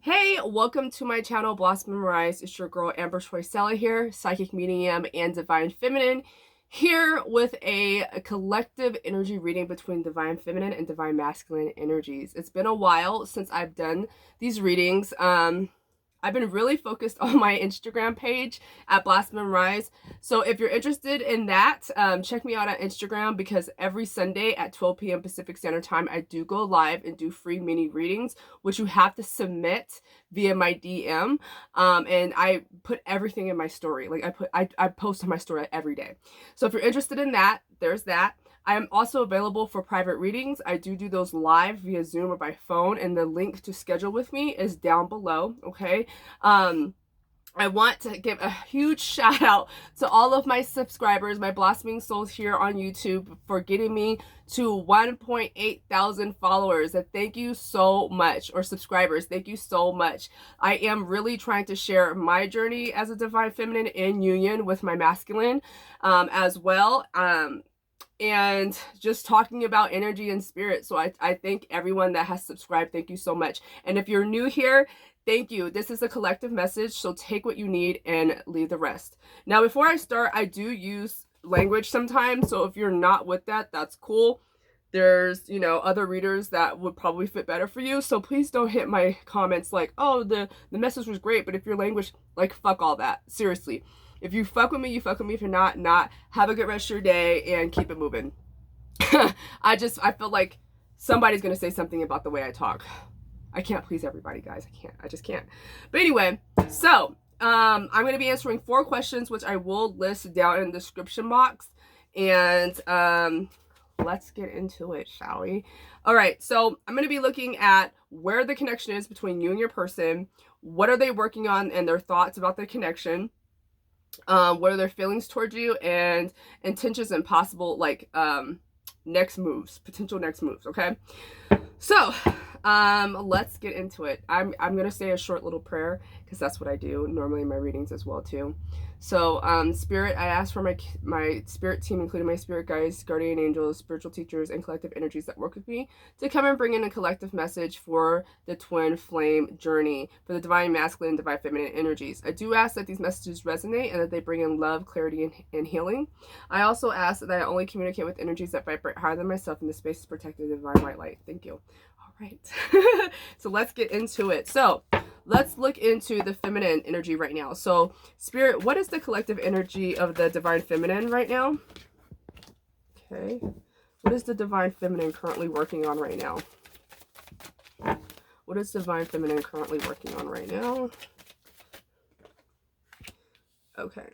Hey, welcome to my channel, Blossom and Rise. It's your girl, Amber Choisella here, psychic medium and divine feminine, here with a collective energy reading between divine feminine and divine masculine energies. It's been a while since I've done these readings. I've been really focused on my Instagram page at Blossom and Rise. So if you're interested in that, check me out on Instagram, because every Sunday at 12 p.m. Pacific Standard Time, I do go live and do free mini readings, which you have to submit via my DM. And I put everything in my story. Like I post on my story every day. So if you're interested in that, there's that. I am also available for private readings. I do those live via Zoom or by phone, and the link to schedule with me is down below, okay? I want to give a huge shout out to all of my subscribers, my blossoming souls here on YouTube, for getting me to 1.8 thousand followers. And thank you so much, or subscribers. Thank you so much. I am really trying to share my journey as a divine feminine in union with my masculine as well. And just talking about energy and spirit. So I thank everyone that has subscribed. Thank you so much. And if you're new here, thank you. This is a collective message, so take what you need and leave the rest. Now, before I start, I do use language sometimes, so if you're not with that, that's cool. There's, other readers that would probably fit better for you, so please don't hit my comments like, oh, the message was great, but if your language, like, fuck all that. Seriously. If you fuck with me, you fuck with me. If you're not. Have a good rest of your day and keep it moving. I feel like somebody's going to say something about the way I talk. I can't please everybody, guys. I just can't. But anyway, so I'm going to be answering 4 questions, which I will list down in the description box. And let's get into it, shall we? All right, so I'm going to be looking at where the connection is between you and your person. What are they working on and their thoughts about the connection? What are their feelings towards you, and intentions and possible next moves, potential next moves. Okay, so let's get into it. I'm gonna say a short little prayer, because that's what I do normally in my readings as well too. So spirit, I ask for my spirit team, including my spirit guides, guardian angels, spiritual teachers, and collective energies that work with me, to come and bring in a collective message for the twin flame journey, for the divine masculine and divine feminine energies. I do ask that these messages resonate and that they bring in love, clarity, and healing. I also ask that I only communicate with energies that vibrate higher than myself, in the space is protected in divine white light. Thank you. All right. So let's get into it. So let's look into the feminine energy right now. So spirit, what is the collective energy of the divine feminine right now? Okay. What is the divine feminine currently working on right now? What is divine feminine currently working on right now? Okay.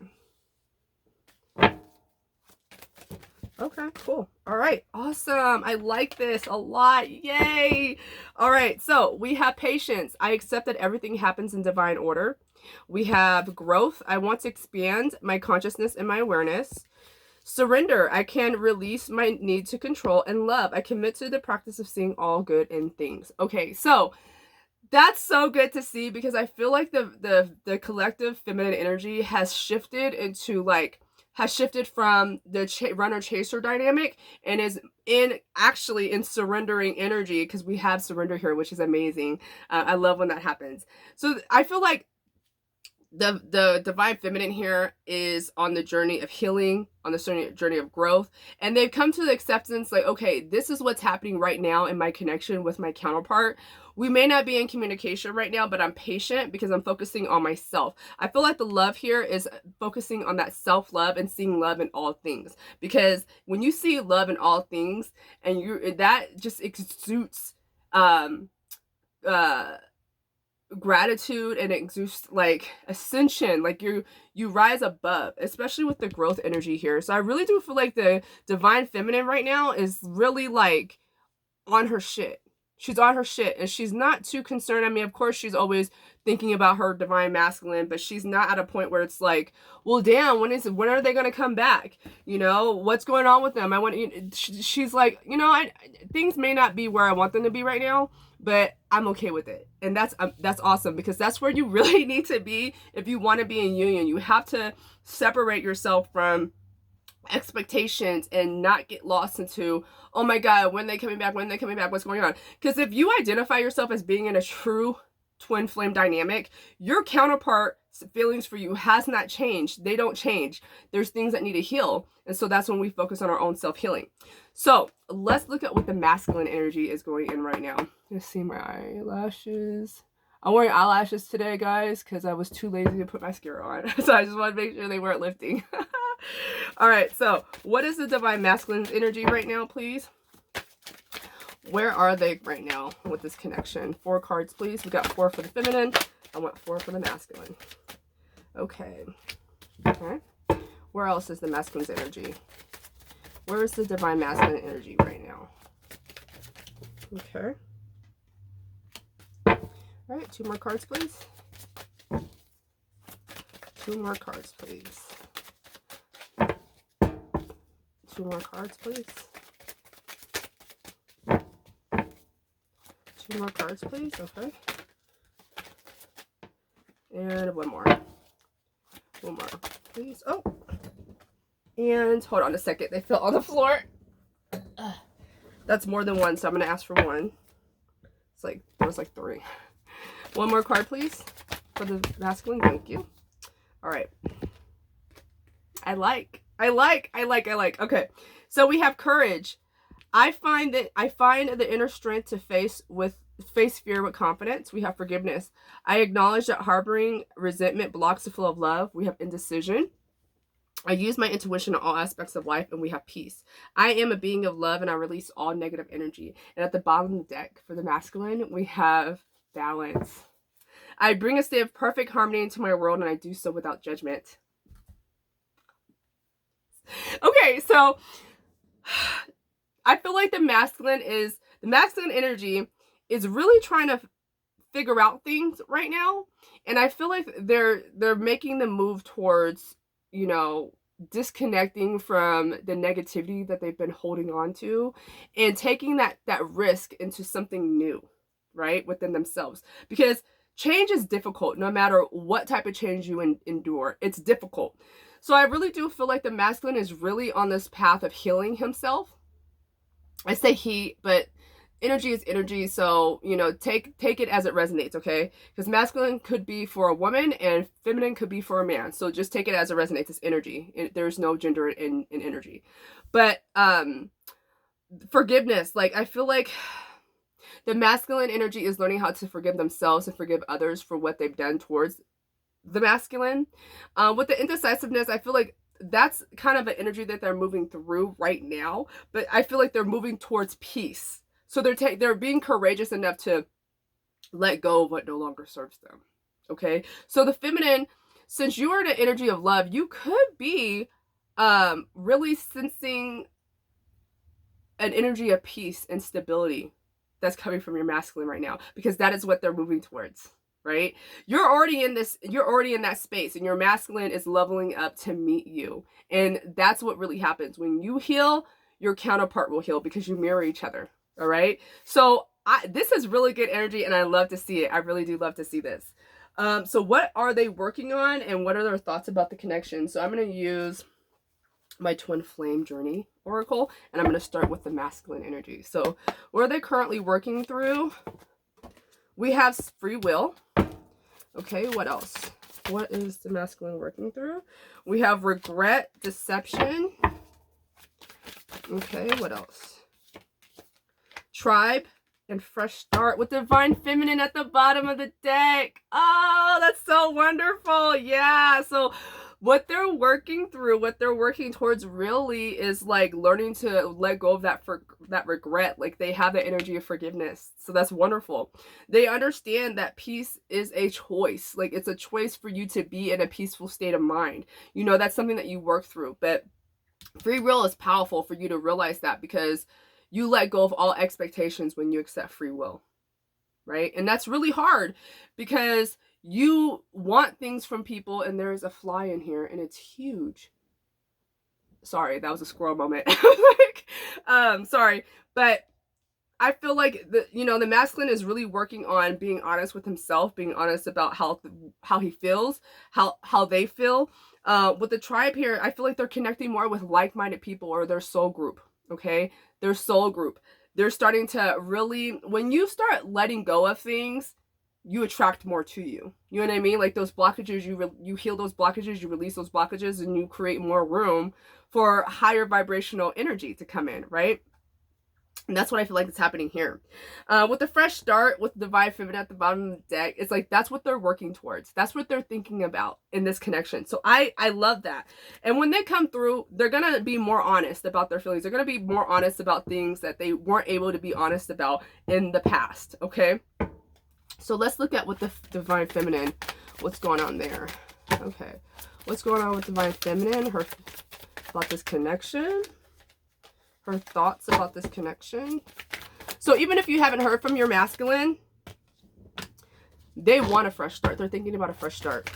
Okay, cool. All right, awesome. I like this a lot. Yay. All right, so we have patience. I accept that everything happens in divine order. We have growth. I want to expand my consciousness and my awareness. Surrender. I can release my need to control. And love. I commit to the practice of seeing all good in things. Okay, so that's so good to see, because I feel like the collective feminine energy has shifted into from the runner chaser dynamic, and is actually in surrendering energy, because we have surrender here, which is amazing. I love when that happens. So I feel like the divine feminine here is on the journey of healing, on the journey of growth, and they've come to the acceptance, like, okay, this is what's happening right now in my connection with my counterpart. We may not be in communication right now, but I'm patient because I'm focusing on myself. I feel like the love here is focusing on that self-love and seeing love in all things, because when you see love in all things, and that just exudes gratitude, and it exudes like ascension, like you rise above, especially with the growth energy here. So I really do feel like the divine feminine right now is really like on her shit. She's on her shit, and she's not too concerned. I mean, of course, she's always thinking about her divine masculine, but she's not at a point where it's like, well, damn, when are they going to come back? What's going on with them? She's like, things may not be where I want them to be right now, but I'm okay with it. And that's awesome, because that's where you really need to be if you want to be in union. You have to separate yourself from expectations and not get lost into, oh my God, when they coming back, what's going on? Because if you identify yourself as being in a true twin flame dynamic, your counterpart's feelings for you has not changed. They don't change. There's things that need to heal. And so that's when we focus on our own self-healing. So let's look at what the masculine energy is going in right now. Let's see my eyelashes. I'm wearing eyelashes today, guys, because I was too lazy to put mascara on. So I just want to make sure they weren't lifting. All right, so what is the divine masculine's energy right now, please? Where are they right now with this connection? 4 cards, please. We got 4 for the feminine. I want 4 for the masculine. Okay. Okay. Where else is the masculine's energy? Where is the divine masculine energy right now? Okay. All right, 2 more cards, please. 2 more cards, please. 2 more cards, please. 2 more cards, please. Okay. And 1 more. 1 more, please. Oh. And hold on a second. They fell on the floor. That's more than 1, so I'm going to ask for 1. It's like, there was like 3. 1 more card, please, for the masculine. Thank you. All right. I like. Okay. So we have courage. I find the inner strength to face fear with confidence. We have forgiveness. I acknowledge that harboring resentment blocks the flow of love. We have indecision. I use my intuition in all aspects of life, and we have peace. I am a being of love, and I release all negative energy. And at the bottom of the deck for the masculine, we have balance. I bring a state of perfect harmony into my world, and I do so without judgment. Okay, so I feel like the masculine energy is really trying to figure out things right now, and I feel like they're making the move towards, you know, disconnecting from the negativity that they've been holding on to and taking that risk into something new, right, within themselves. Because change is difficult no matter what type of change you endure. It's difficult. So I really do feel like the masculine is really on this path of healing himself. I say he, but energy is energy, so, you know, take it as it resonates, okay? Because masculine could be for a woman and feminine could be for a man. So just take it as it resonates. It's energy. There's no gender in energy. But forgiveness, like, I feel like the masculine energy is learning how to forgive themselves and forgive others for what they've done towards the masculine. With the indecisiveness, I feel like that's kind of an energy that they're moving through right now, but I feel like they're moving towards peace. So they're being courageous enough to let go of what no longer serves them. Okay? So the feminine, since you are the energy of love, you could be really sensing an energy of peace and stability that's coming from your masculine right now, because that is what they're moving towards. Right? You're already in that space, and your masculine is leveling up to meet you. And that's what really happens. When you heal, your counterpart will heal, because you mirror each other. All right? So this is really good energy, and I love to see it. I really do love to see this. So what are they working on, and what are their thoughts about the connection? So I'm going to use my twin flame journey oracle, and I'm going to start with the masculine energy. So what are they currently working through? We have free will. Okay, what else? What is the masculine working through? We have regret, deception. Okay, what else? Tribe and fresh start with divine feminine at the bottom of the deck. Oh, that's so wonderful. Yeah, so what they're working through, what they're working towards really is like learning to let go of that regret. Like, they have the energy of forgiveness. So that's wonderful. They understand that peace is a choice. Like, it's a choice for you to be in a peaceful state of mind. You know, that's something that you work through. But free will is powerful for you to realize that, because you let go of all expectations when you accept free will. Right? And that's really hard, because you want things from people, and there's a fly in here, and it's huge. Sorry, that was a squirrel moment. Sorry, but I feel like the masculine is really working on being honest with himself, being honest about how he feels, how they feel. With the tribe here, I feel like they're connecting more with like-minded people, or their soul group. Okay, their soul group. They're starting to really, when you start letting go of things, you attract more to you. You know what I mean? Like those blockages, you heal those blockages, you release those blockages, and you create more room for higher vibrational energy to come in, right? And that's what I feel like is happening here. With the fresh start, with Divine Feminine at the bottom of the deck, it's like that's what they're working towards. That's what they're thinking about in this connection. So I love that. And when they come through, they're going to be more honest about their feelings. They're going to be more honest about things that they weren't able to be honest about in the past, okay? So let's look at what the Divine Feminine, what's going on there. Okay. What's going on with Divine Feminine? About this connection. Her thoughts about this connection. So even if you haven't heard from your masculine, they want a fresh start. They're thinking about a fresh start.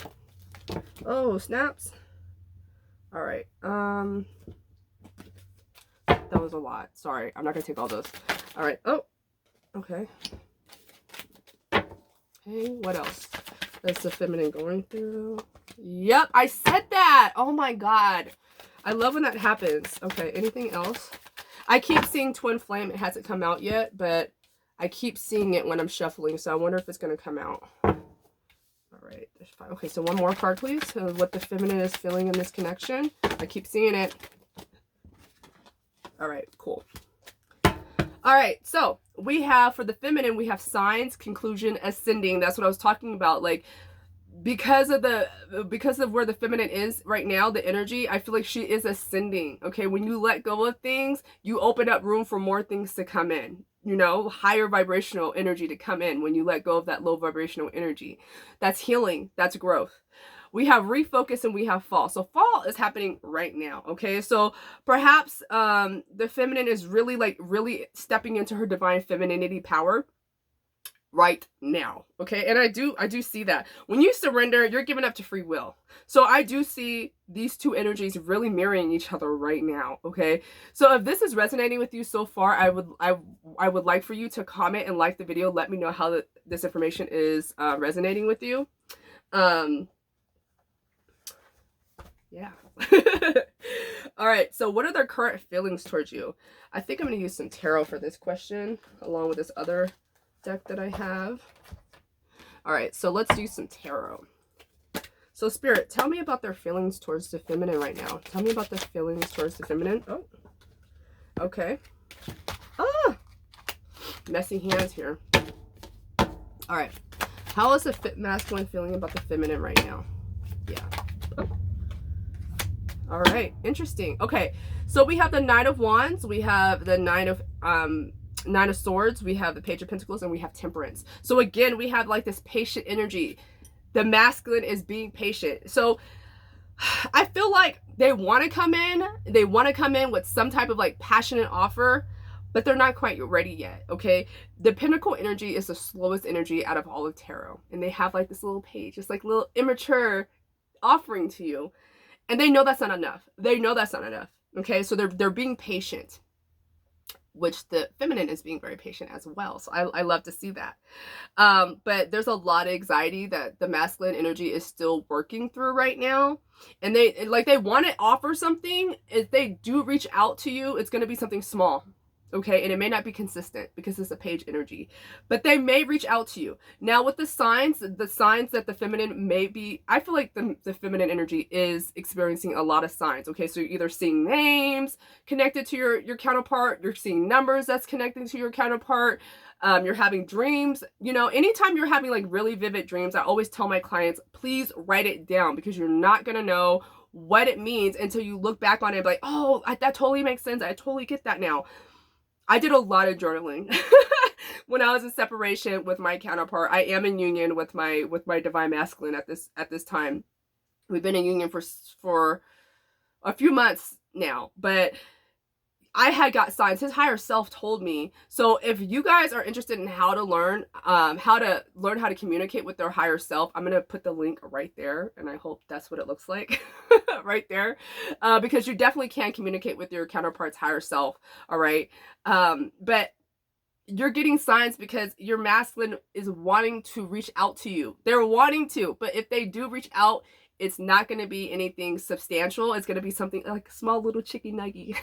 Oh, snaps. All right. That was a lot. Sorry. I'm not going to take all those. All right. Oh, okay. Okay, what else? That's the feminine going through. Yep, I said that. Oh my God. I love when that happens. Okay, anything else? I keep seeing Twin Flame. It hasn't come out yet, but I keep seeing it when I'm shuffling, so I wonder if it's going to come out. All right, there's 5. Okay, so one more card, please. So what the feminine is feeling in this connection. I keep seeing it. All right, cool. All right, so we have, for the feminine, we have signs, conclusion, ascending. That's what I was talking about. Like, because of where the feminine is right now, the energy, I feel like she is ascending. Okay, when you let go of things, you open up room for more things to come in, you know, higher vibrational energy to come in when you let go of that low vibrational energy. That's healing. That's growth. We have refocus and we have fall. So fall is happening right now. Okay, so perhaps the feminine is really stepping into her divine femininity power right now. Okay, and I do see that when you surrender, you're giving up to free will. So I do see these two energies really mirroring each other right now. Okay, so if this is resonating with you so far, I would like for you to comment and like the video. Let me know how this information is resonating with you. Yeah. All right, so what are their current feelings towards you? I think I'm going to use some tarot for this question along with this other deck that I have. All right, so let's do some tarot. So Spirit, tell me about their feelings towards the feminine right now. Tell me about the feelings towards the feminine. Oh, okay. Ah, messy hands here. All right, how is the masculine feeling about the feminine right now? Yeah. Oh. All right, interesting. Okay, so we have the Nine of Wands, we have the Nine of Swords, we have the Page of Pentacles, and we have Temperance. So again, we have like this patient energy. The masculine is being patient. So I feel like they want to come in. They want to come in with some type of like passionate offer, but they're not quite ready yet, okay? The Pentacle energy is the slowest energy out of all of tarot. And they have like this little page, just like little immature offering to you. And they know that's not enough. They know that's not enough, okay? So they're being patient, which the feminine is being very patient as well. So I love to see that. But there's a lot of anxiety that the masculine energy is still working through right now. And they want to offer something. If they do reach out to you, it's going to be something small. Okay, and it may not be consistent because it's a page energy, but they may reach out to you. Now with the signs that the feminine may be, I feel like the feminine energy is experiencing a lot of signs. Okay, so you're either seeing names connected to your counterpart, you're seeing numbers that's connecting to your counterpart, you're having dreams. You know, anytime you're having like really vivid dreams, I always tell my clients, please write it down because you're not going to know what it means until you look back on it and be like, oh, that totally makes sense. I totally get that now. I did a lot of journaling when I was in separation with my counterpart. I am in union with my divine masculine at this time. We've been in union for a few months now, but I had got signs. His higher self told me. So if you guys are interested in how to learn how to communicate with their higher self, I'm going to put the link right there. And I hope that's what it looks like right there. Because you definitely can communicate with your counterpart's higher self. All right. But you're getting signs because your masculine is wanting to reach out to you. They're wanting to, but if they do reach out, it's not going to be anything substantial. It's going to be something like a small little chicken nugget.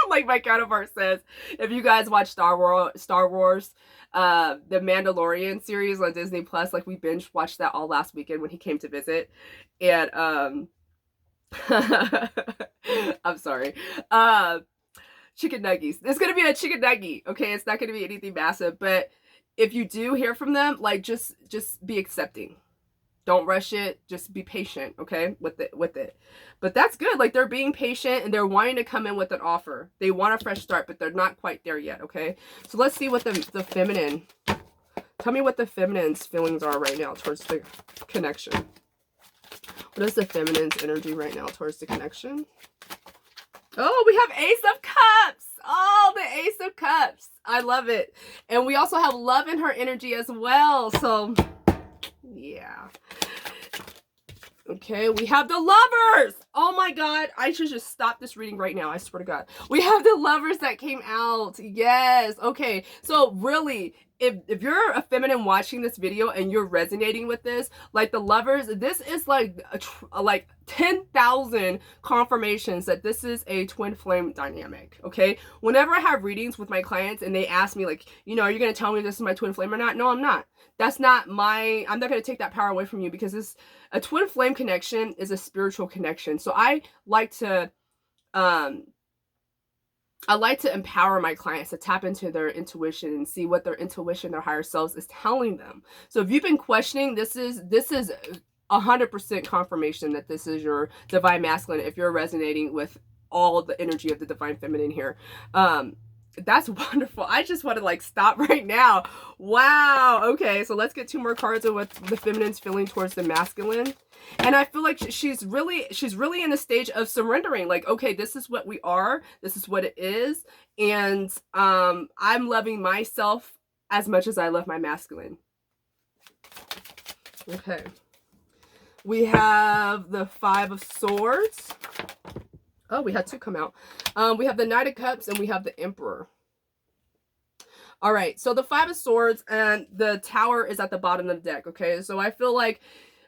Like my counterpart says, if you guys watch Star Wars, the Mandalorian series on Disney Plus, like we binge watched that all last weekend when he came to visit, and I'm sorry, chicken nuggies. It's gonna be a chicken nuggie, okay? It's not gonna be anything massive, but if you do hear from them, like just be accepting. Don't rush it. Just be patient, okay, with it. But that's good. Like they're being patient and they're wanting to come in with an offer. They want a fresh start, but they're not quite there yet, okay? So let's see what the feminine. Tell me what the feminine's feelings are right now towards the connection. What is the feminine's energy right now towards the connection? Oh, we have Ace of Cups. Oh, the Ace of Cups. I love it. And we also have love in her energy as well. So yeah. Okay, we have the Lovers. Oh my God, I should just stop this reading right now. I swear to God. We have the Lovers that came out. Yes. Okay, so really, if you're a feminine watching this video and you're resonating with this, like the Lovers, this is like 10,000 confirmations that this is a twin flame dynamic. Okay, whenever I have readings with my clients and they ask me like, you know, are you going to tell me this is my twin flame or not? No, I'm not. That's not my, I'm not going to take that power away from you, because this, a twin flame connection is a spiritual connection. So I like to empower my clients to tap into their intuition and see what their intuition, their higher selves is telling them. So if you've been questioning, this is 100% confirmation that this is your divine masculine. If you're resonating with all the energy of the divine feminine here, that's wonderful. I just want to like stop right now. Wow. Okay, so let's get 2 more cards of what the feminine's feeling towards the masculine. And I feel like she's really in a stage of surrendering. Like, okay, this is what we are. This is what it is. And I'm loving myself as much as I love my masculine. Okay. We have the 5 of Swords. Oh, we had 2 come out. We have the Knight of Cups and we have the Emperor. All right, so the 5 of Swords and the Tower is at the bottom of the deck, okay? So I feel like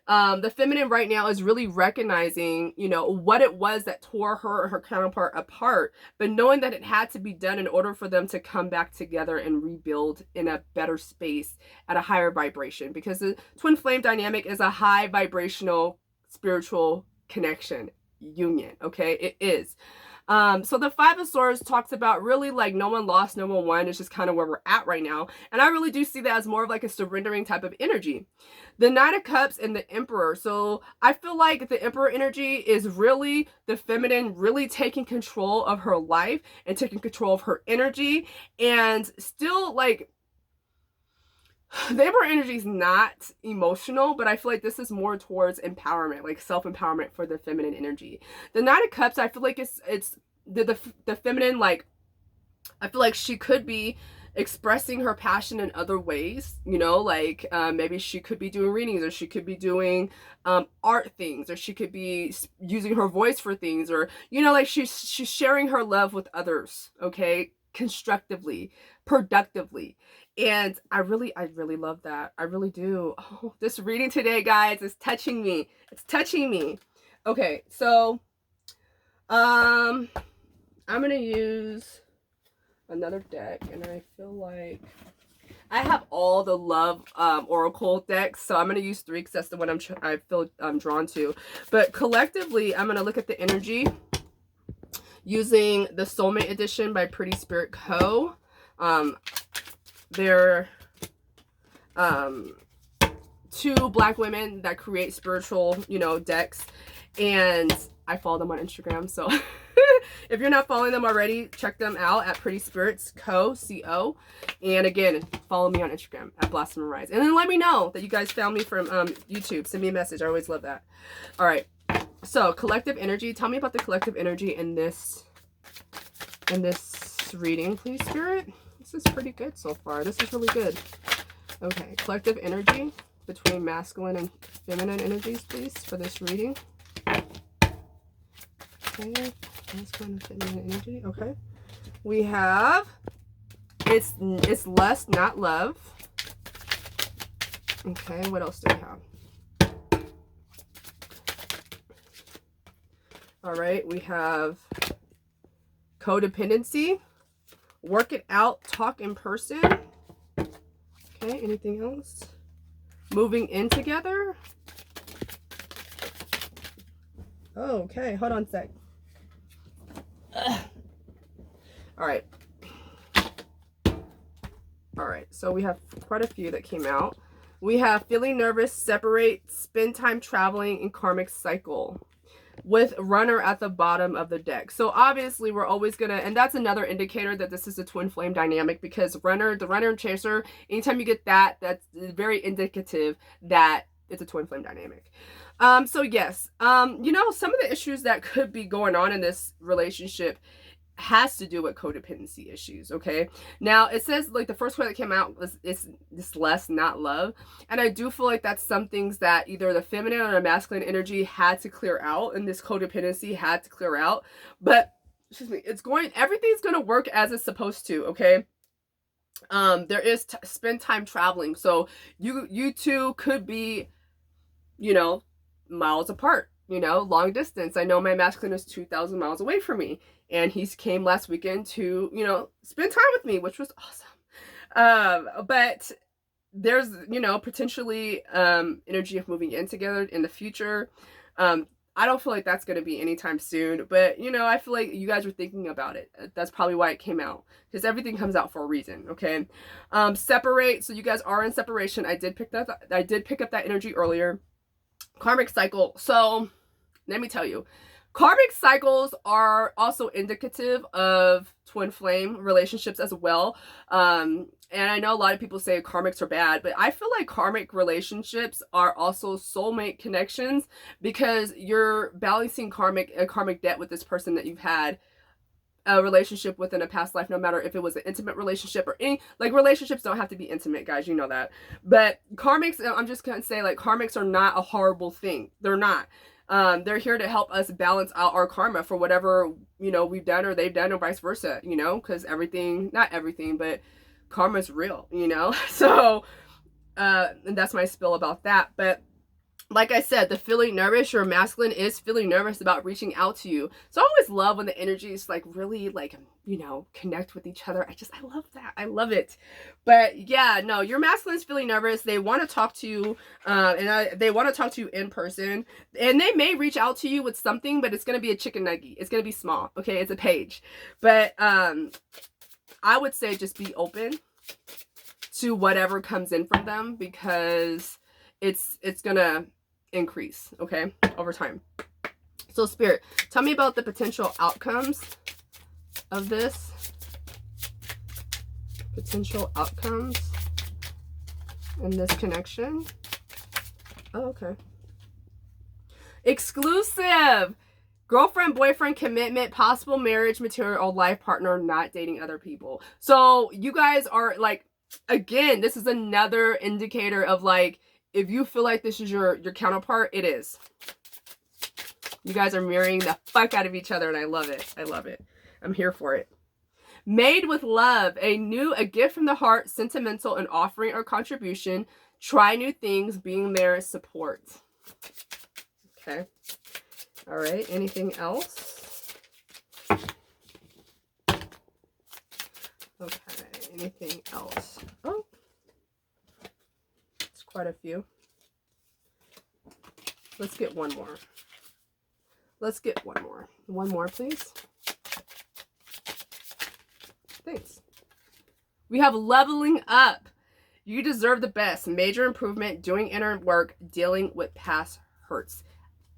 the feminine right now is really recognizing, you know, what it was that tore her or her counterpart apart, but knowing that it had to be done in order for them to come back together and rebuild in a better space at a higher vibration, because the twin flame dynamic is a high vibrational spiritual connection. Union, okay? It is. So the 5 of Swords talks about really like no one lost, no one won. It's just kind of where we're at right now. And I really do see that as more of like a surrendering type of energy. The Knight of Cups and the Emperor. So I feel like the Emperor energy is really the feminine really taking control of her life and taking control of her energy, and still like the Emperor energy is not emotional, but I feel like this is more towards empowerment, like self-empowerment for the feminine energy. The Knight of Cups, I feel like it's the feminine, like I feel like she could be expressing her passion in other ways, you know, like maybe she could be doing readings, or she could be doing art things, or she could be using her voice for things, or, you know, like she's sharing her love with others, okay, constructively, productively. And I really love that. I really do. Oh, this reading today, guys, is touching me. It's touching me. Okay, so I'm gonna use another deck, and I feel like I have all the love oracle decks, so I'm gonna use 3 because that's the one I feel drawn to. But collectively, I'm gonna look at the energy using the Soulmate Edition by Pretty Spirit Co. They're 2 Black women that create spiritual, you know, decks, and I follow them on Instagram. So if you're not following them already, check them out at Pretty Spirits Co. And again, follow me on Instagram at Blossom and Rise. And then let me know that you guys found me from YouTube. Send me a message. I always love that. All right. So collective energy. Tell me about the collective energy in this reading, please, Spirit. This is pretty good so far. This is really good. Okay, collective energy between masculine and feminine energies, please, for this reading. Okay, masculine and feminine energy. Okay, we have it's lust, not love. Okay, what else do we have? All right, we have Codependency. Work it out. Talk in person. Okay, anything else? Moving in together. Oh, okay, hold on a sec. All right. All right, so we have quite a few that came out. We have feeling nervous, separate, spend time traveling, and karmic cycle, with runner at the bottom of the deck. So obviously we're always gonna, and that's another indicator that this is a twin flame dynamic, because the runner and chaser, anytime you get that, that's very indicative that it's a twin flame dynamic. So yes, you know, some of the issues that could be going on in this relationship has to do with codependency issues. Okay, now it says, like, the first one that came out was it's this less, not love, and I do feel like that's some things that either the feminine or the masculine energy had to clear out, and this codependency had to clear out. But excuse me, everything's going to work as it's supposed to. Okay, there is spend time traveling, so you two could be, you know, miles apart, you know, long distance. I know my masculine is 2,000 miles away from me, and he came last weekend to, you know, spend time with me, which was awesome. But there's, you know, potentially energy of moving in together in the future. I don't feel like that's going to be anytime soon, but, you know, I feel like you guys were thinking about it. That's probably why it came out, because everything comes out for a reason. Okay. Separate. So you guys are in separation. I did pick up that energy earlier. Karmic cycle. So let me tell you, karmic cycles are also indicative of twin flame relationships as well. And I know a lot of people say karmics are bad, but I feel like karmic relationships are also soulmate connections, because you're balancing a karmic debt with this person that you've had a relationship within a past life, no matter if it was an intimate relationship or any, like, relationships don't have to be intimate, guys, you know that. But karmics, I'm just gonna say, like, karmics are not a horrible thing. They're not. They're here to help us balance out our karma for whatever, you know, we've done or they've done, or vice versa, you know, because not everything, but karma's real, you know. So and that's my spill about that. But like I said, the feeling nervous, your masculine is feeling nervous about reaching out to you. So I always love when the energies, like, really, like, you know, connect with each other. I love that. I love it. But yeah, no, your masculine is feeling nervous. They want to talk to you, they want to talk to you in person, and they may reach out to you with something, but it's going to be a chicken nugget. It's going to be small. Okay. It's a page, but, I would say just be open to whatever comes in from them, because it's gonna increase, okay, over time. So Spirit, tell me about the potential outcomes of this. Potential outcomes in this connection. Oh, okay. Exclusive. Girlfriend, boyfriend, commitment, possible marriage material, or life partner, not dating other people. So you guys are, like, again, this is another indicator of, like, if you feel like this is your counterpart, it is. You guys are mirroring the fuck out of each other, and I love it. I love it. I'm here for it. Made with love, a gift from the heart, sentimental, an offering or contribution. Try new things, being there, support. Okay. All right. Anything else? Okay. Anything else? Oh, it's quite a few. Let's get one more. Let's get one more. One more, please. Thanks. We have leveling up. You deserve the best. Major improvement, doing inner work, dealing with past hurts.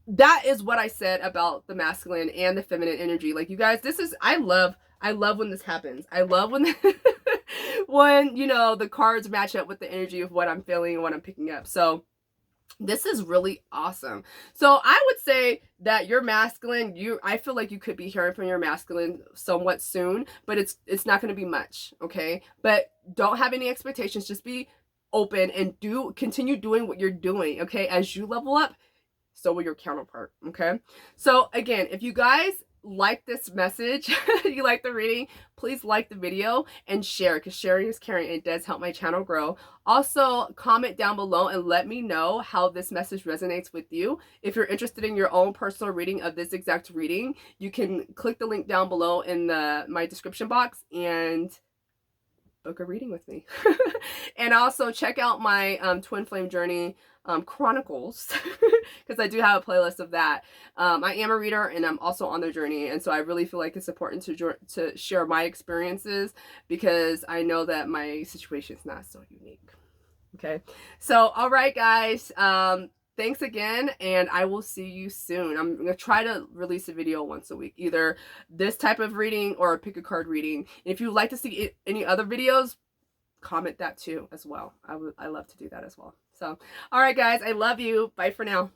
That is what I said about the masculine and the feminine energy. Like, you guys, this is, I love when this happens. I love when when, you know, the cards match up with the energy of what I'm feeling and what I'm picking up. So this is really awesome. So I would say that your masculine, I feel like you could be hearing from your masculine somewhat soon, but it's not going to be much. Okay. But don't have any expectations. Just be open and continue doing what you're doing. Okay. As you level up, so will your counterpart. Okay. So again, if you guys like this message, you like the reading, please like the video and share, because sharing is caring. It does help my channel grow. Also, comment down below and let me know how this message resonates with you. If you're interested in your own personal reading of this exact reading, you can click the link down below in my description box and book a reading with me. And also check out my Twin Flame Journey Chronicles, because I do have a playlist of that. I am a reader and I'm also on their journey, and so I really feel like it's important to share my experiences, because I know that my situation is not so unique. Okay, so all right guys, thanks again, and I will see you soon. I'm gonna try to release a video once a week, either this type of reading or a pick a card reading. If you'd like to see any other videos, comment that too as well. I love to do that as well. So all right guys, I love you. Bye for now.